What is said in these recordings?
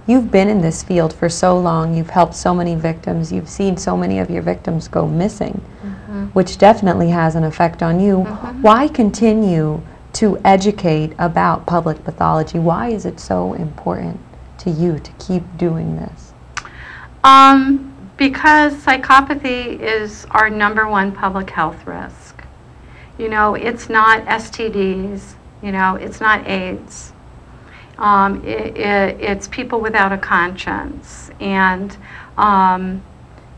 you've been in this field for so long, you've helped so many victims, you've seen so many of your victims go missing, which definitely has an effect on you. Why continue to educate about public pathology? Why is it so important to you to keep doing this? Because psychopathy is our #1 public health risk. You know, it's not STDs, you know, it's not AIDS. It's people without a conscience, and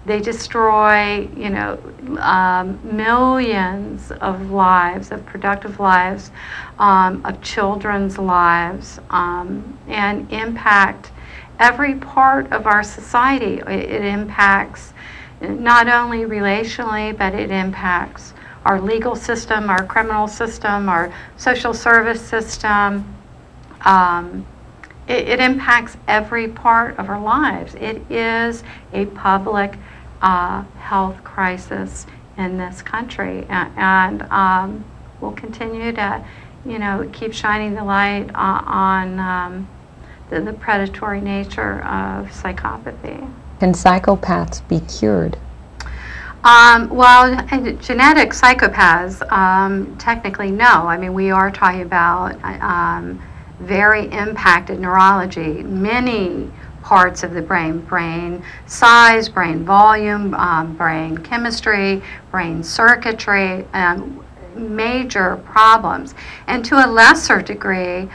they destroy, you know, millions of lives, of productive lives, of children's lives, and impact every part of our society. It impacts not only relationally, but it impacts our legal system, our criminal system, our social service system. It impacts every part of our lives. It is a public health crisis in this country, and we'll continue to, you know, keep shining the light on the predatory nature of psychopathy. Can psychopaths be cured? Well, genetic psychopaths, technically no. I mean, we are talking about very impacted neurology, many parts of the brain, brain size, brain volume, brain chemistry, brain circuitry, major problems. And to a lesser degree,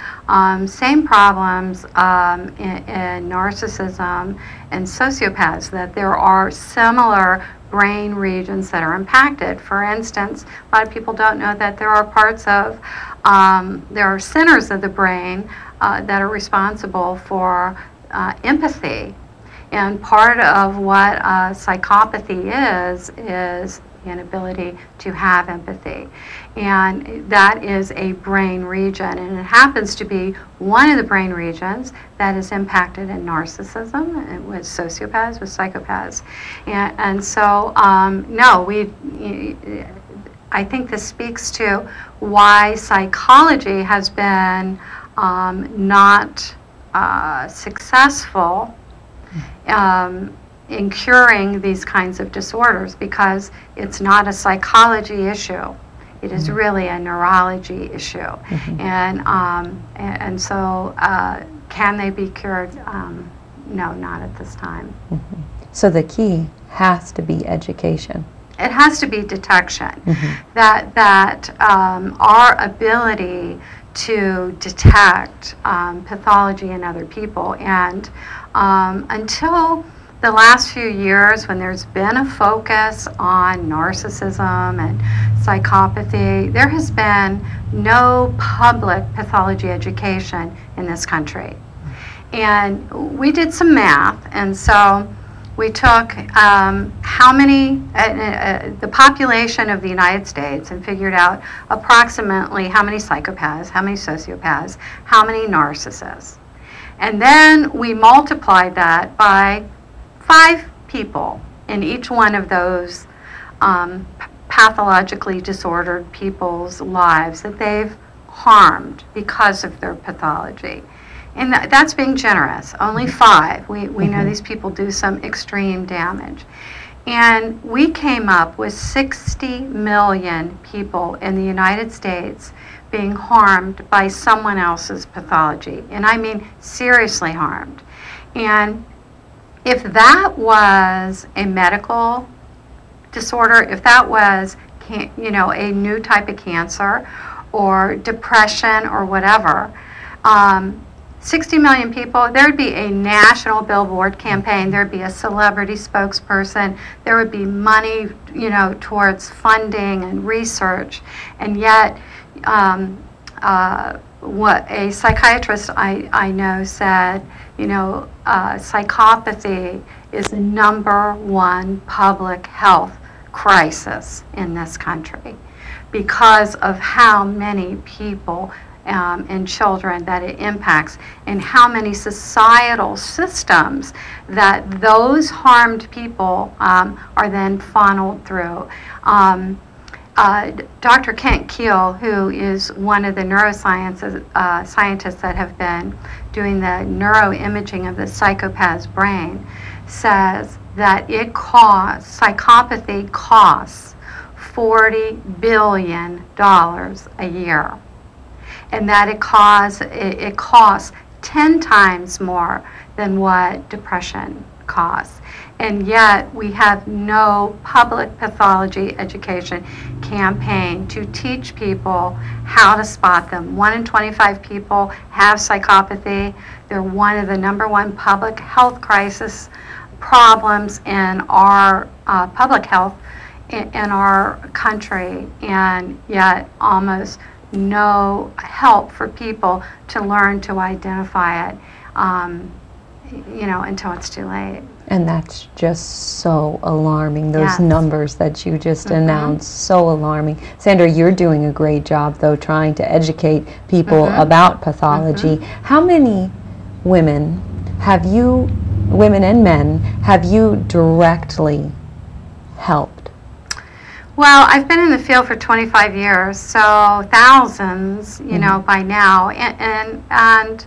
same problems in narcissism and sociopaths, that there are similar brain regions that are impacted. For instance, a lot of people don't know that there are parts of, there are centers of the brain that are responsible for empathy. And part of what psychopathy is the inability to have empathy. And that is a brain region, and it happens to be one of the brain regions that is impacted in narcissism, and with sociopaths, with psychopaths. And so, no, I think this speaks to why psychology has been not successful in curing these kinds of disorders, because it's not a psychology issue. It is really a neurology issue. And so can they be cured? No, not at this time. So the key has to be education. It has to be detection. That our ability to detect pathology in other people, and until the last few years, when there's been a focus on narcissism and psychopathy, there has been no public pathology education in this country. And we did some math, and so we took how many, the population of the United States, and figured out approximately how many psychopaths, how many sociopaths, how many narcissists. And then we multiplied that by 5 people in each one of those pathologically disordered people's lives that they've harmed because of their pathology. And that's being generous. Only 5. We know these people do some extreme damage. And we came up with 60 million people in the United States being harmed by someone else's pathology. And I mean seriously harmed. And if that was a medical disorder, if that was, you know, a new type of cancer or depression or whatever, 60 million people, there would be a national billboard campaign, there would be a celebrity spokesperson, there would be money, you know, towards funding and research. And yet, what a psychiatrist I know said, you know, psychopathy is the #1 public health crisis in this country because of how many people and children that it impacts, and how many societal systems that those harmed people are then funneled through. Dr. Kent Keel, who is one of the neuroscientists scientists that have been doing the neuroimaging of the psychopath's brain, says that psychopathy costs $40 billion a year, and that it costs 10 times more than what depression costs. And yet we have no public pathology education campaign to teach people how to spot them. 1 in 25 people have psychopathy. They're one of the #1 public health crisis problems in our public health in our country, and yet almost no help for people to learn to identify it, until it's too late. And that's just so alarming, those Yes. numbers that you just announced, so alarming. Sandra, you're doing a great job, though, trying to educate people about pathology. How many women women and men, have you directly helped? Well, I've been in the field for 25 years, so thousands, by now, and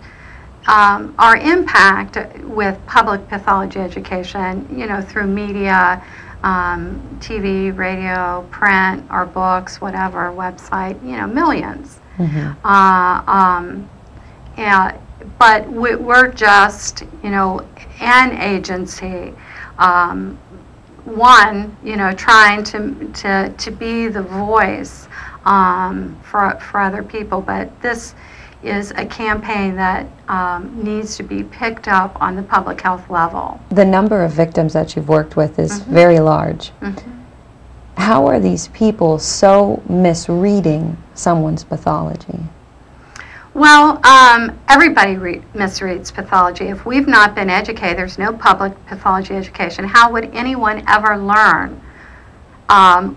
our impact with public pathology education, through media, TV, radio, print, our books, whatever, website, millions. But we're just, an agency, trying to be the voice for other people, but this is a campaign that needs to be picked up on the public health level. The number of victims that you've worked with is very large. How are these people so misreading someone's pathology? Well, everybody misreads pathology. If we've not been educated, there's no public pathology education. How would anyone ever learn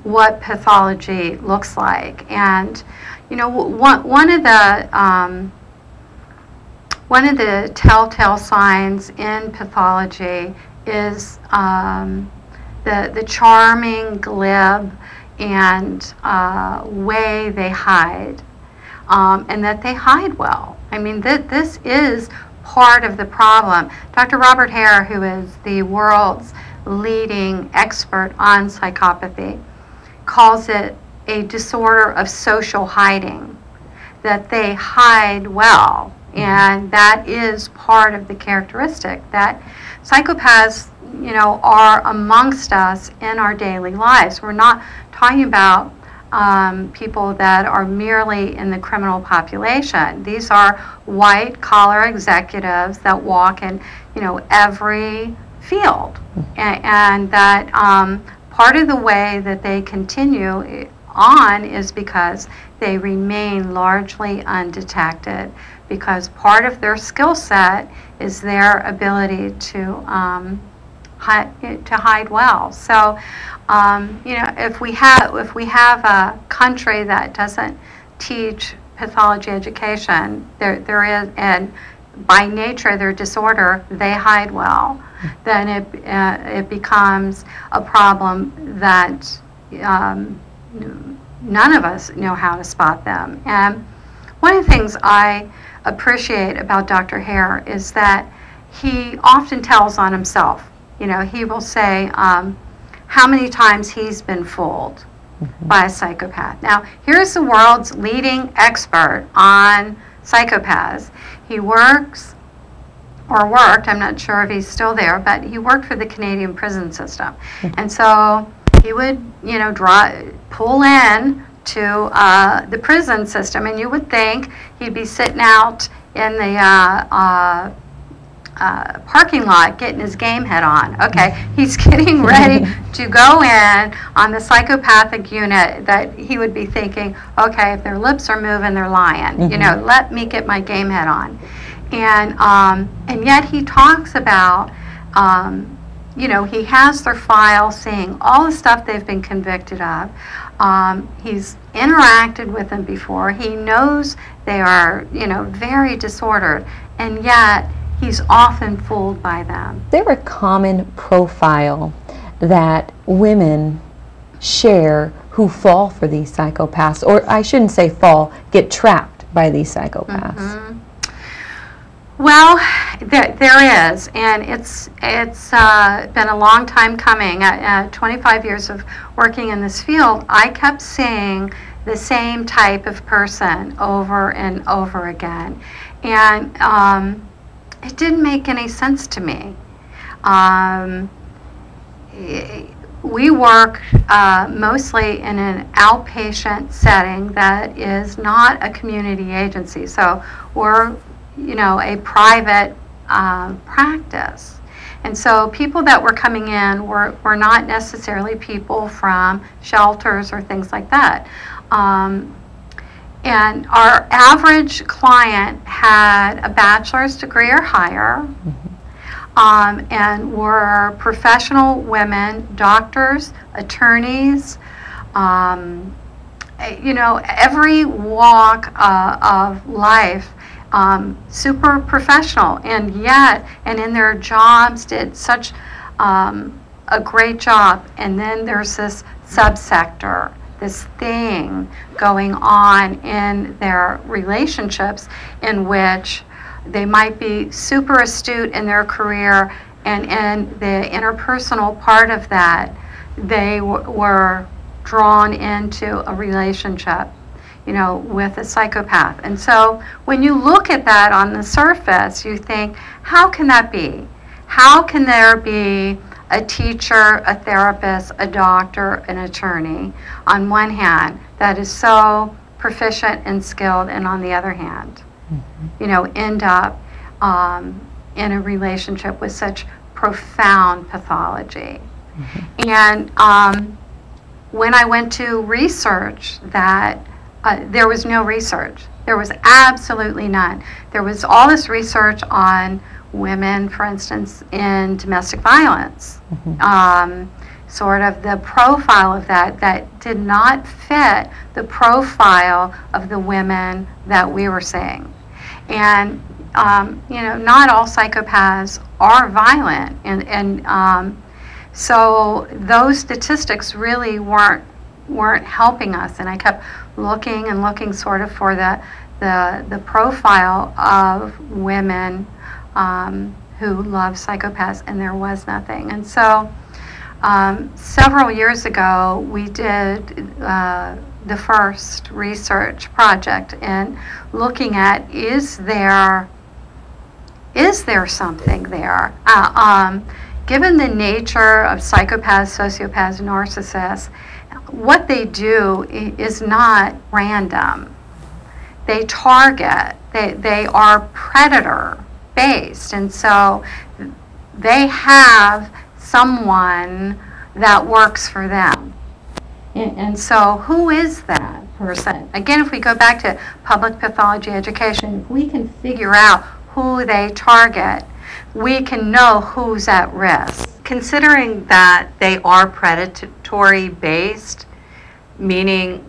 what pathology looks like? And one of the telltale signs in pathology is the charming, glib, and way they hide, and that they hide well. I mean, this is part of the problem. Dr. Robert Hare, who is the world's leading expert on psychopathy, calls it a disorder of social hiding, that they hide well, and that is part of the characteristic that psychopaths, are amongst us in our daily lives. We're not talking about people that are merely in the criminal population. These are white-collar executives that walk in, every field, and that part of the way that they continue on is because they remain largely undetected, because part of their skill set is their ability to hide well. So, if we have a country that doesn't teach pathology education, there is, and by nature their disorder, they hide well, then it becomes a problem that none of us know how to spot them. And one of the things I appreciate about Dr. Hare is that he often tells on himself. He will say how many times he's been fooled by a psychopath. Now, here's the world's leading expert on psychopaths. He worked, I'm not sure if he's still there, but he worked for the Canadian prison system. And so he would, pull in to the prison system, and you would think he'd be sitting out in the parking lot getting his game head on. Okay, he's getting ready to go in on the psychopathic unit, that he would be thinking, okay, if their lips are moving, they're lying. Let me get my game head on. And yet he talks about, he has their file, seeing all the stuff they've been convicted of. He's interacted with them before. He knows they are, very disordered, and yet he's often fooled by them. Is there a common profile that women share who fall for these psychopaths, or I shouldn't say fall, get trapped by these psychopaths? Mm-hmm. Well, there is, and it's been a long time coming. 25 years of working in this field, I kept seeing the same type of person over and over again, and it didn't make any sense to me. We work mostly in an outpatient setting that is not a community agency, so we're a private practice. And so people that were coming in were not necessarily people from shelters or things like that. And our average client had a bachelor's degree or higher, and were professional women, doctors, attorneys, every walk of life. Super professional, and yet, and in their jobs did such a great job. And then there's this subsector, this thing going on in their relationships in which they might be super astute in their career, and in the interpersonal part of that, they were drawn into a relationship with a psychopath. And so when you look at that on the surface, you think, how can that be? How can there be a teacher, a therapist, a doctor, an attorney, on one hand, that is so proficient and skilled, and on the other hand, end up in a relationship with such profound pathology? And when I went to research that, there was no research. There was absolutely none. There was all this research on women, for instance, in domestic violence. Sort of the profile of that did not fit the profile of the women that we were seeing. And, not all psychopaths are violent. And so those statistics really weren't helping us, and I kept looking and looking sort of for the profile of women who love psychopaths, and there was nothing. And so several years ago we did the first research project in looking at, is there something there? Given the nature of psychopaths, sociopaths, narcissists, what they do is not random. They target, they are predator based, and so they have someone that works for them. And so who is that person? Again, if we go back to public pathology education, if we can figure out who they target, we can know who's at risk. Considering that they are predatory based, meaning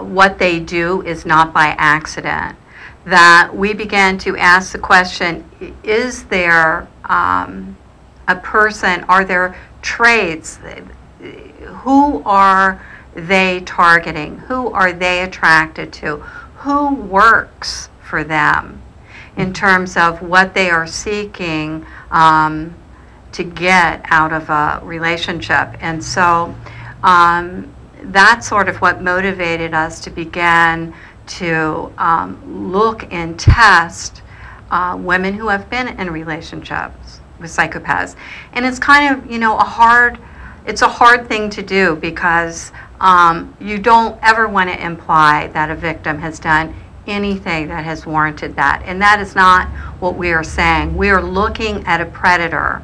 what they do is not by accident, that we began to ask the question, is there a person, are there traits, who are they targeting, who are they attracted to, who works for them in terms of what they are seeking to get out of a relationship. And so that's sort of what motivated us to begin to look and test women who have been in relationships with psychopaths. And it's kind of, it's a hard thing to do, because you don't ever want to imply that a victim has done anything that has warranted that. And that is not what we are saying. We are looking at a predator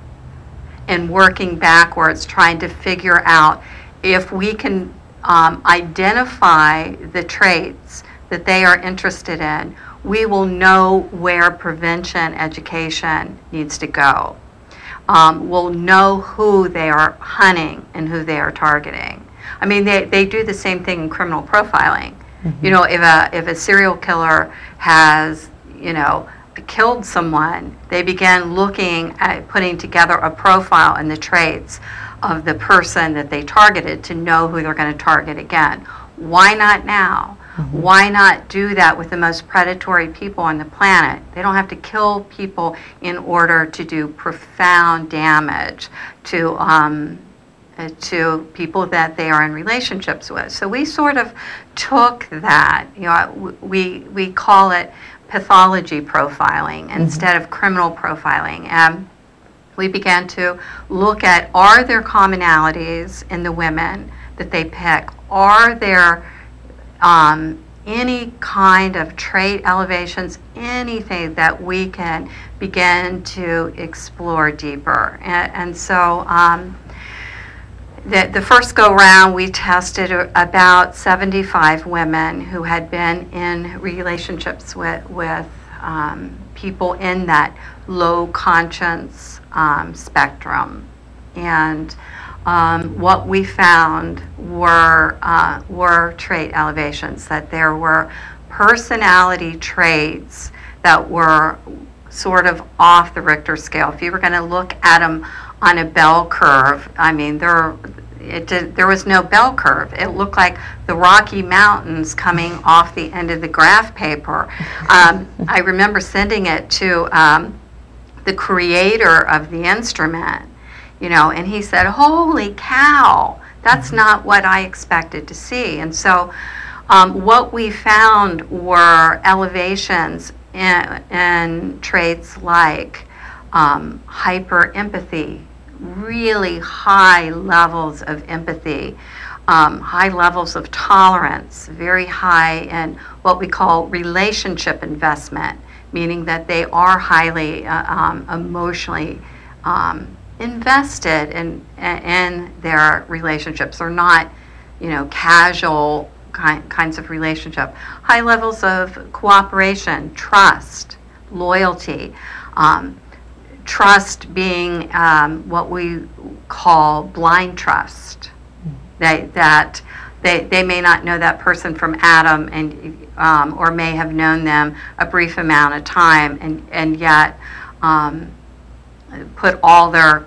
and working backwards, trying to figure out if we can identify the traits that they are interested in, we will know where prevention education needs to go. We'll know who they are hunting and who they are targeting. I mean, they do the same thing in criminal profiling. If a serial killer has, killed someone, they begin looking at putting together a profile and the traits of the person that they targeted to know who they're going to target again. Why not now? Why not do that with the most predatory people on the planet? They don't have to kill people in order to do profound damage to people that they are in relationships with. So we sort of took that, you know, we call it pathology profiling instead of criminal profiling. And we began to look at, are there commonalities in the women that they pick? Are there any kind of trait elevations, anything that we can begin to explore deeper? And so the first go round, we tested about 75 women who had been in relationships with people in that low conscience spectrum. And what we found were trait elevations, that there were personality traits that were sort of off the Richter scale. If you were going to look at them on a bell curve, I mean, there was no bell curve. It looked like the Rocky Mountains coming off the end of the graph paper. I remember sending it to the creator of the instrument, you know, and he said, "Holy cow, that's not what I expected to see." And so what we found were elevations in traits like hyper empathy, really high levels of empathy, high levels of tolerance, very high in what we call relationship investment, meaning that they are highly emotionally invested in their relationships. They're not, you know, casual kinds of relationship. High levels of cooperation, trust, loyalty. Trust being what we call blind trust. That they may not know that person from Adam, and or may have known them a brief amount of time, and yet put all their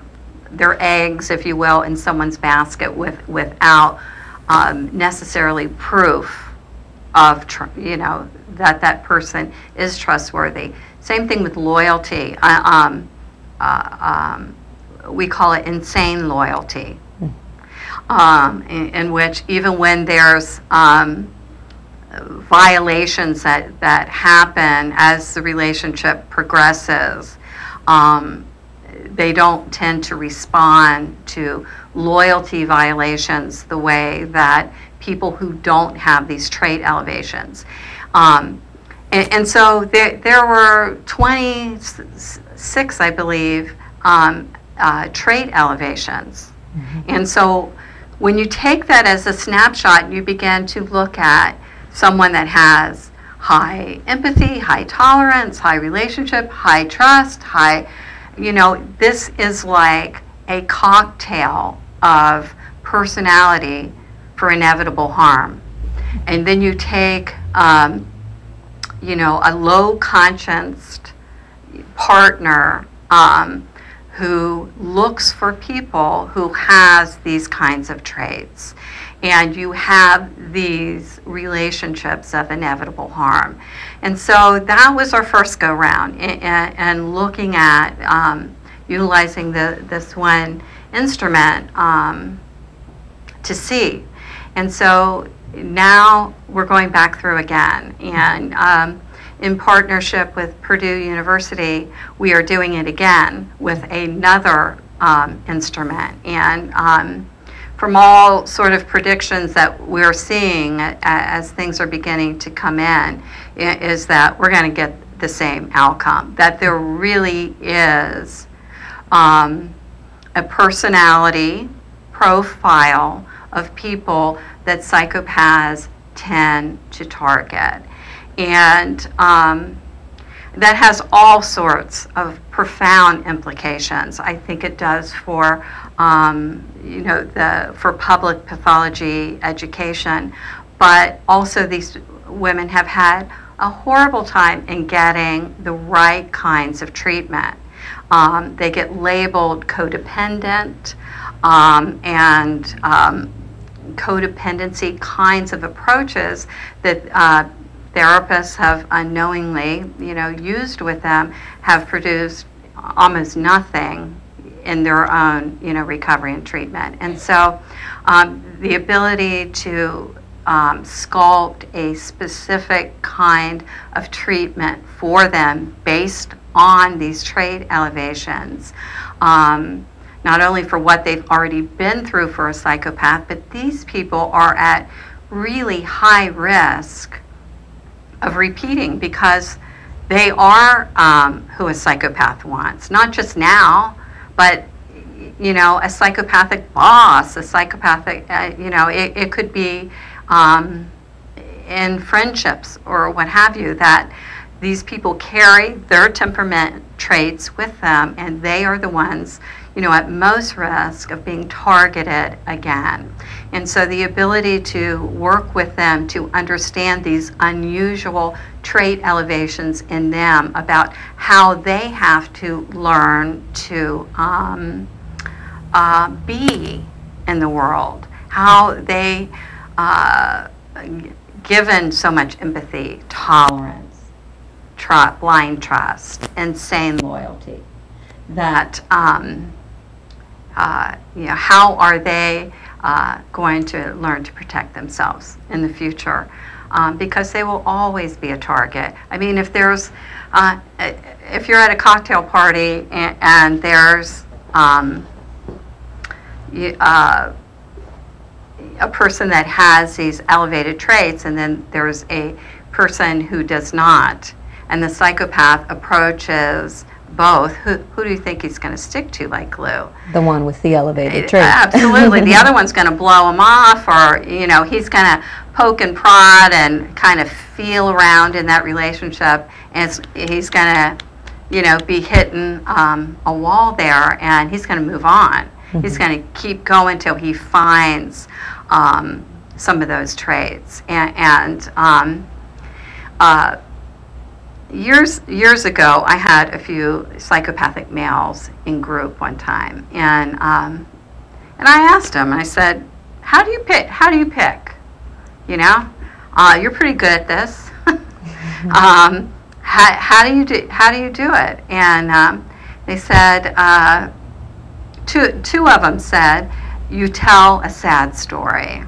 eggs, if you will, in someone's basket without necessarily proof of you know, that person is trustworthy. Same thing with loyalty. We call it insane loyalty, in which even when there's violations that happen as the relationship progresses, they don't tend to respond to loyalty violations the way that people who don't have these trait elevations. And so there were 26, I believe, trait elevations. And so when you take that as a snapshot, you begin to look at someone that has high empathy, high tolerance, high relationship, high trust, high, you know, this is like a cocktail of personality for inevitable harm. And then you take, you know, a low conscienced partner who looks for people who has these kinds of traits, and you have these relationships of inevitable harm. And so that was our first go round, and looking at utilizing this one instrument to see. And so now we're going back through again, and in partnership with Purdue University, we are doing it again with another instrument. And from all sort of predictions that we're seeing as things are beginning to come in, is that we're going to get the same outcome, that there really is a personality profile of people that psychopaths tend to target. And that has all sorts of profound implications. I think it does for, you know, for public pathology education, but also these women have had a horrible time in getting the right kinds of treatment. They get labeled codependent. and codependency kinds of approaches that therapists have unknowingly, used with them, have produced almost nothing in their own, recovery and treatment. And so the ability to sculpt a specific kind of treatment for them based on these trait elevations, not only for what they've already been through for a psychopath, but these people are at really high risk of repeating because they are who a psychopath wants, not just now, but a psychopathic boss, a psychopathic, it could be in friendships or what have you, that these people carry their temperament traits with them, and they are the ones, at most risk of being targeted again. And so the ability to work with them to understand these unusual trait elevations in them about how they have to learn to be in the world, how they, given so much empathy, tolerance, blind trust, insane loyalty, that how are they going to learn to protect themselves in the future? Because they will always be a target. I mean, if there's, if you're at a cocktail party and there's a person that has these elevated traits, and then there's a person who does not, and the psychopath approaches both, who do you think he's going to stick to like glue? The one with the elevated traits. Absolutely. The other one's going to blow him off, or he's going to poke and prod and kind of feel around in that relationship, and he's going to be hitting a wall there, and he's going to move on. He's going to keep going till he finds some of those traits. Years ago, I had a few psychopathic males in group one time, and I asked them. I said, "How do you pick? How do you pick? You're pretty good at this. How do you do it?" And they said, two of them said, "You tell a sad story.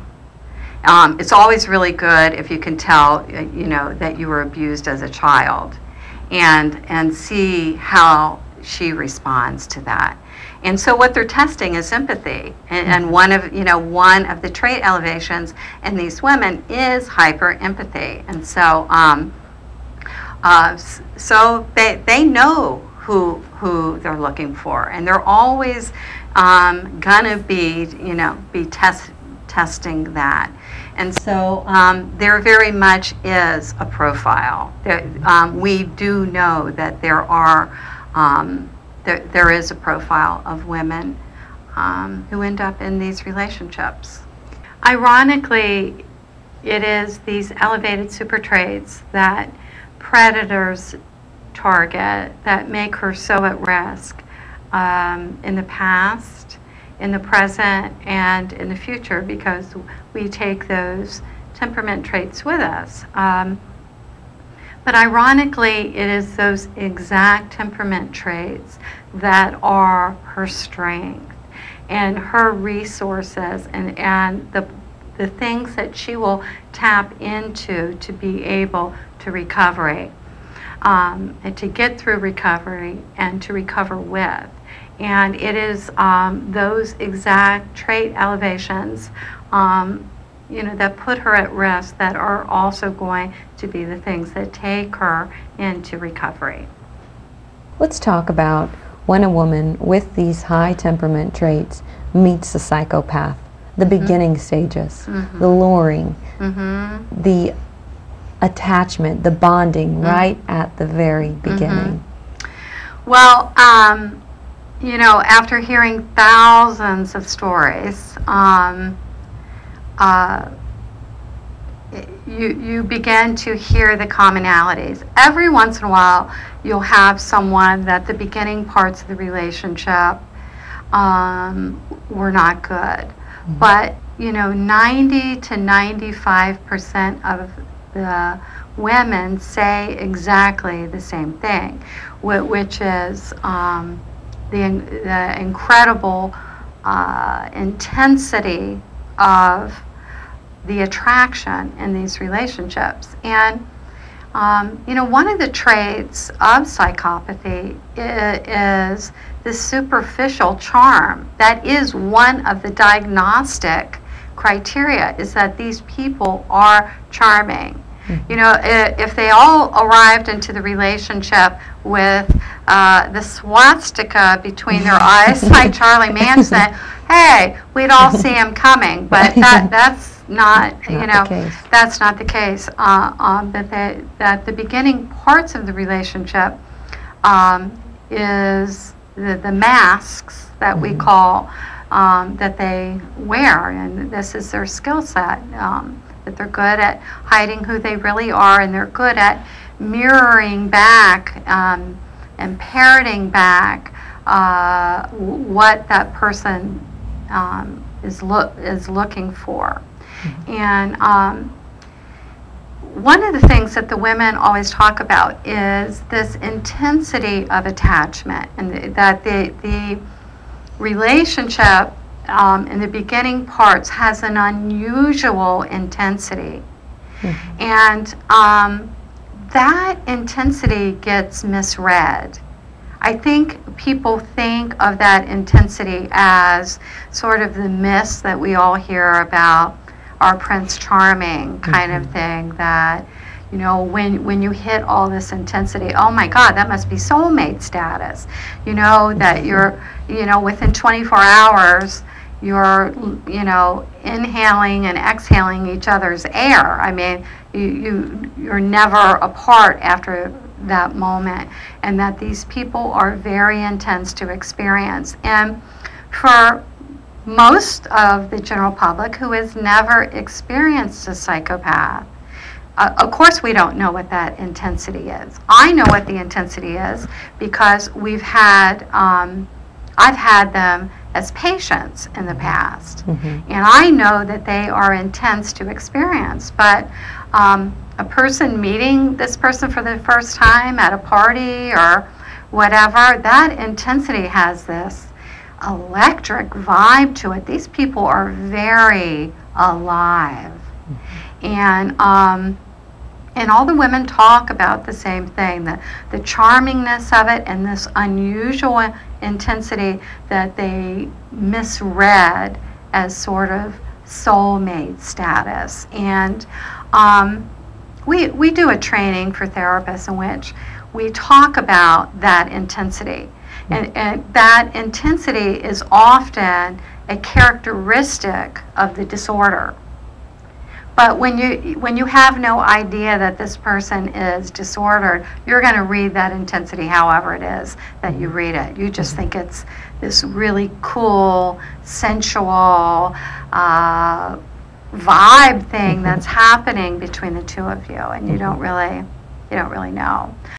It's always really good if you can tell, that you were abused as a child, and see how she responds to that." And so what they're testing is empathy, and one of the trait elevations in these women is hyper empathy, and so so they know who they're looking for, and they're always gonna be testing that. And so there very much is a profile. We do know that there is a profile of women who end up in these relationships. Ironically, it is these elevated super traits that predators target that make her so at risk in the past, in the present, and in the future, because we take those temperament traits with us. But ironically, it is those exact temperament traits that are her strength and her resources, and the things that she will tap into to be able to recover, and to get through recovery and to recover with. And it is those exact trait elevations that put her at risk that are also going to be the things that take her into recovery. Let's talk about when a woman with these high temperament traits meets a psychopath, the beginning stages, the luring, the attachment, the bonding right at the very beginning. Well, after hearing thousands of stories, you begin to hear the commonalities. Every once in a while, you'll have someone that the beginning parts of the relationship were not good. But, you know, 90 to 95% of the women say exactly the same thing, which is the incredible intensity of the attraction in these relationships. And you know, one of the traits of psychopathy is this superficial charm. That is one of the diagnostic criteria, is that these people are charming. You know, if they all arrived into the relationship with the swastika between their eyes, like Charlie Manson, hey, we'd all see him coming. But that's not, you know, that's not the case. That the beginning parts of the relationship is the masks that we call that they wear, and this is their skill set. That they're good at hiding who they really are, and they're good at mirroring back and parroting back what that person is looking for. And one of the things that the women always talk about is this intensity of attachment, and that the relationship in the beginning parts has an unusual intensity. And that intensity gets misread. I think people think of that intensity as sort of the myths that we all hear about, our Prince Charming kind of thing, that, you know, when you hit all this intensity, oh my God, that must be soulmate status. You know, that you're, you know, within 24 hours, you're, you know, inhaling and exhaling each other's air. I mean, you're never apart after that moment, and that these people are very intense to experience. And for most of the general public who has never experienced a psychopath, of course we don't know what that intensity is. I know what the intensity is because we've had, I've had them as patients in the past, and I know that they are intense to experience. But a person meeting this person for the first time at a party or whatever, that intensity has this electric vibe to it. These people are very alive. And all the women talk about the same thing, the charmingness of it and this unusual intensity that they misread as sort of soulmate status. And we do a training for therapists in which we talk about that intensity. And that intensity is often a characteristic of the disorder. But when you have no idea that this person is disordered, you're going to read that intensity however it is that you read it. You just think it's this really cool, sensual vibe thing that's happening between the two of you, and you don't really know.